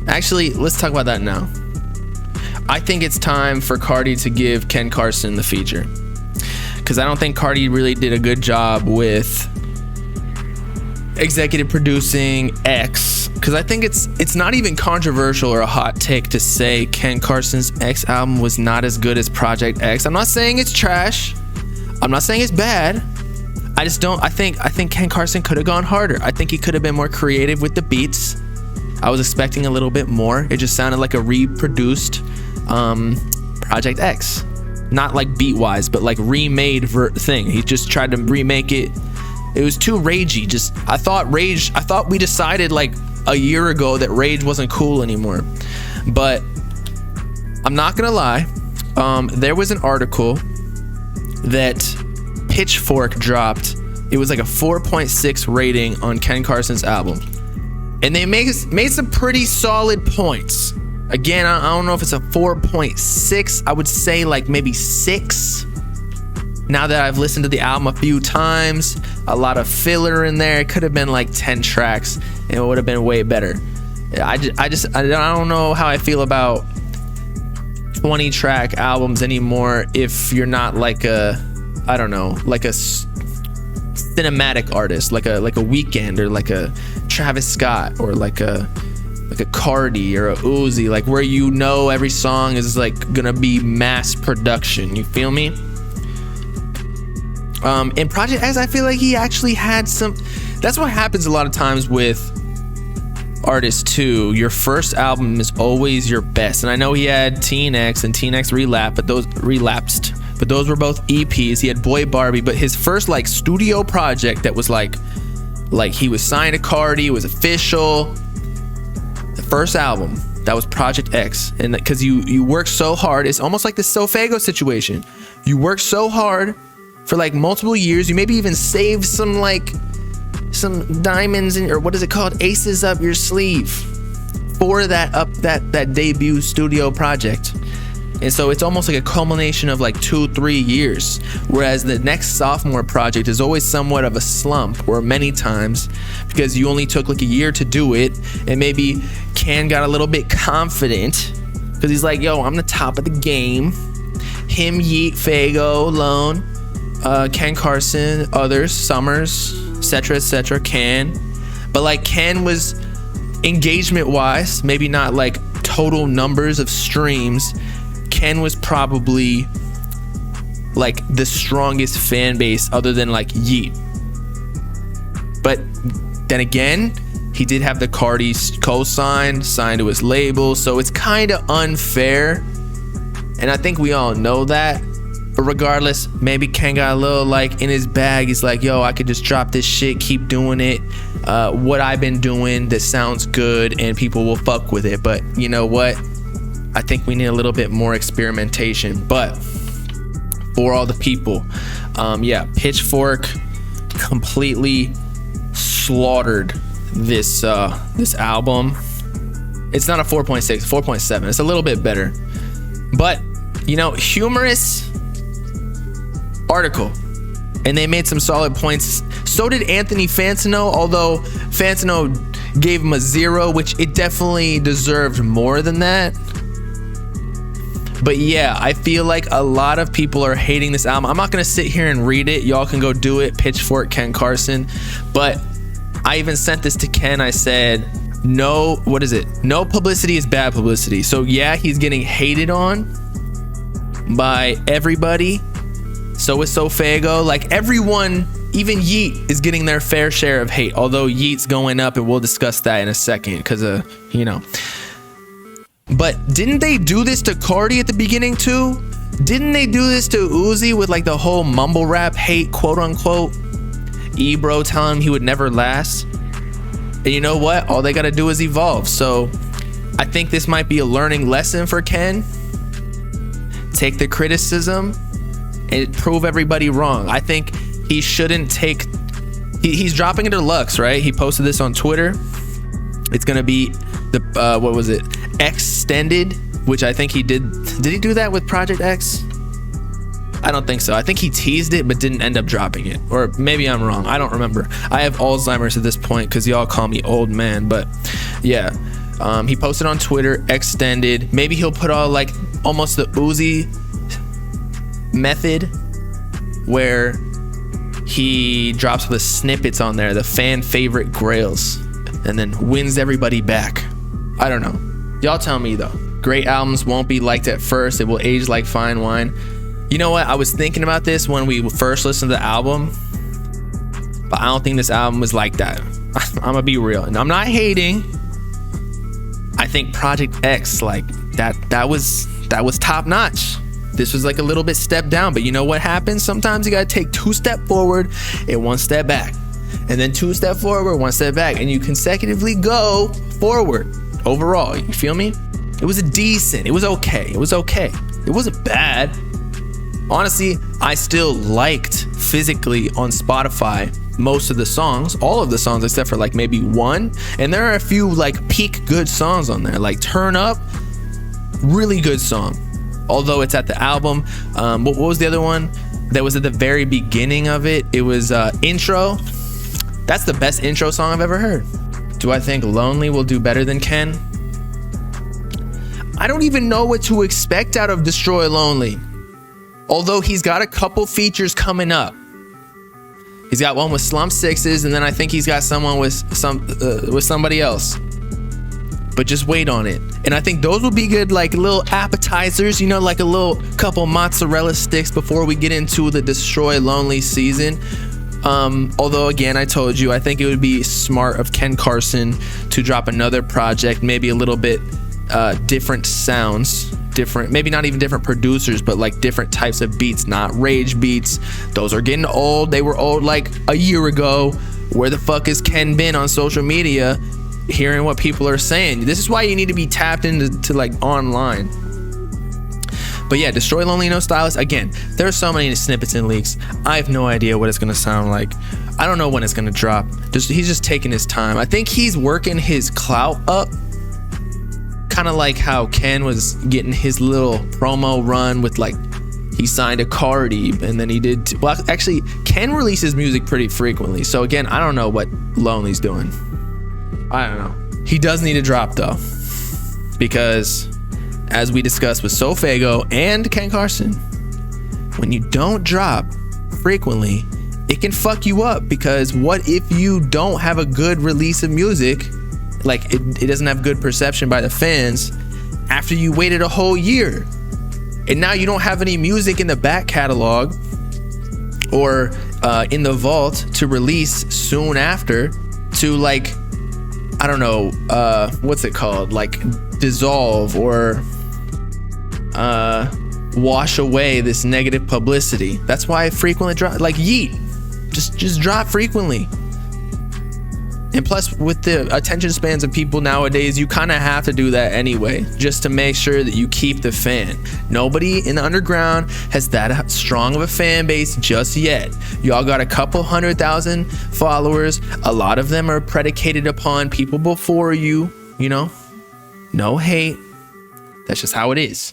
Actually, let's talk about that now. I think it's time for Cardi to give Ken Carson the feature, because I don't think Cardi really did a good job with executive producing X, because I think it's not even controversial or a hot take to say Ken Carson's X album was not as good as Project X. I'm not saying it's trash. I'm not saying it's bad. I just don't. I think Ken Carson could have gone harder. I think he could have been more creative with the beats. I was expecting a little bit more. It just sounded like a reproduced Project X, not like beat wise, but like remade thing. He just tried to remake it. It was too ragey. I thought we decided like a year ago that rage wasn't cool anymore. But I'm not gonna lie, there was an article that Pitchfork dropped. It was like a 4.6 rating on Ken Carson's album, and they made some pretty solid points. Again, I don't know if it's a 4.6. I would say like maybe 6. Now that I've listened to the album a few times, a lot of filler in there. It could have been like 10 tracks and it would have been way better. I don't know how I feel about 20 track albums anymore if you're not like a, I don't know, like a cinematic artist, like a Weeknd or like a Travis Scott or like a Cardi or a Uzi, like where you know every song is like gonna be mass production. You feel me? In Project X, I feel like he actually had some. That's what happens a lot of times with artists too. Your first album is always your best, and I know he had Teen X and Teen X Relapsed, but those were both EPs. He had Boy Barbie, but his first like studio project that was like he was signed to Cardi, it was official. The first album, that was Project X, and because you work so hard, it's almost like the Sofago situation. You work so hard for like multiple years, you maybe even save some diamonds or what is it called, aces up your sleeve for that debut studio project. And so it's almost like a culmination of like 2-3 years, whereas the next sophomore project is always somewhat of a slump, or many times because you only took like a year to do it, and maybe Ken got a little bit confident because he's like, yo, I'm the top of the game. Him, Yeet, Fago, Lone, Ken Carson, others, Summers, etc, Ken. But like Ken was engagement wise, maybe not like total numbers of streams, Ken was probably like the strongest fan base other than like Yeet. But then again, he did have the Cardi co-sign, signed to his label, so it's kind of unfair, and I think we all know that. But regardless, maybe Ken got a little like in his bag. He's like, yo, I could just drop this shit, keep doing it, what I've been doing that sounds good, and people will fuck with it. But you know what, I think we need a little bit more experimentation. But for all the people, yeah, Pitchfork completely slaughtered this album. It's not a 4.6, 4.7. It's a little bit better, but you know, humorous article, and they made some solid points. So did Anthony Fantano, although Fantano gave him a 0, which it definitely deserved more than that. But yeah, I feel like a lot of people are hating this album. I'm not gonna sit here and read it. Y'all can go do it. Pitchfork Ken Carson. But I even sent this to Ken. I said, no, what is it? No publicity is bad publicity. So yeah, he's getting hated on by everybody. So is Sofago. Like everyone, even Yeet is getting their fair share of hate. Although Yeet's going up, and we'll discuss that in a second because you know. But didn't they do this to Cardi at the beginning too? Didn't they do this to Uzi with like the whole mumble rap hate, quote unquote? Ebro telling him he would never last. And you know what? All they gotta do is evolve. So I think this might be a learning lesson for Ken. Take the criticism and prove everybody wrong. I think he shouldn't take. He's dropping it deluxe, right? He posted this on Twitter. It's gonna be the what was it? Extended, which I think he did. Did he do that with Project X? I don't think so. I think he teased it but didn't end up dropping it, or maybe I'm wrong. I don't remember. I have Alzheimer's at this point because y'all call me old man. But Yeah. He posted on Twitter, extended. Maybe he'll put all like almost the Uzi method where he drops the snippets on there, the fan favorite grails, and then wins everybody back. I don't know. Y'all tell me though. Great albums won't be liked at first. It will age like fine wine. You know what? I was thinking about this when we first listened to the album, but I don't think this album was like that. I'm gonna be real, and I'm not hating. I think Project X, like that was top notch. This was like a little bit step down, but you know what happens? Sometimes you gotta take 2 steps forward and 1 step back, and then 2 steps forward, 1 step back, and you consecutively go forward overall. You feel me? It was decent. It was okay. It wasn't bad. Honestly, I still liked physically on Spotify most of the songs, all of the songs except for like maybe one, and there are a few like peak good songs on there, like Turn Up, really good song, although it's at the album. What was the other one that was at the very beginning of it? It was Intro. That's the best intro song I've ever heard. Do I think Lonely will do better than Ken? I don't even know what to expect out of Destroy Lonely, although he's got a couple features coming up. He's got one with Slump Sixes, and then I think he's got someone with somebody else. But just wait on it. And I think those will be good, like little appetizers, you know, like a little couple mozzarella sticks before we get into the Destroy Lonely season. Although again, I told you, I think it would be smart of Ken Carson to drop another project, maybe a little bit different sounds, different, maybe not even different producers, but like different types of beats, not rage beats. Those are getting old. They were old like a year ago. Where the fuck is Ken been on social media hearing what people are saying? This is why you need to be tapped into like online. But yeah, Destroy Lonely No Stylist, again, there are so many snippets and leaks. I have no idea what it's gonna sound like. I don't know when it's gonna drop. He's just taking his time. I think he's working his clout up, kind of like how Ken was getting his little promo run with, like, he signed a Cardi, and then he did well, actually Ken releases music pretty frequently, so again, I don't know what Lonely's doing. I don't know. He does need to drop though, because as we discussed with Sofago and Ken Carson, when you don't drop frequently, it can fuck you up, because what if you don't have a good release of music, like it doesn't have good perception by the fans after you waited a whole year, and now you don't have any music in the back catalog or in the vault to release soon after, to, like, I don't know, what's it called, like dissolve or wash away this negative publicity. That's why I frequently drop, like Yeet, just drop frequently. And plus, with the attention spans of people nowadays, you kind of have to do that anyway, just to make sure that you keep the fan. Nobody in the underground has that strong of a fan base just yet. Y'all got a couple 100,000 followers. A lot of them are predicated upon people before you, you know? No hate. That's just how it is.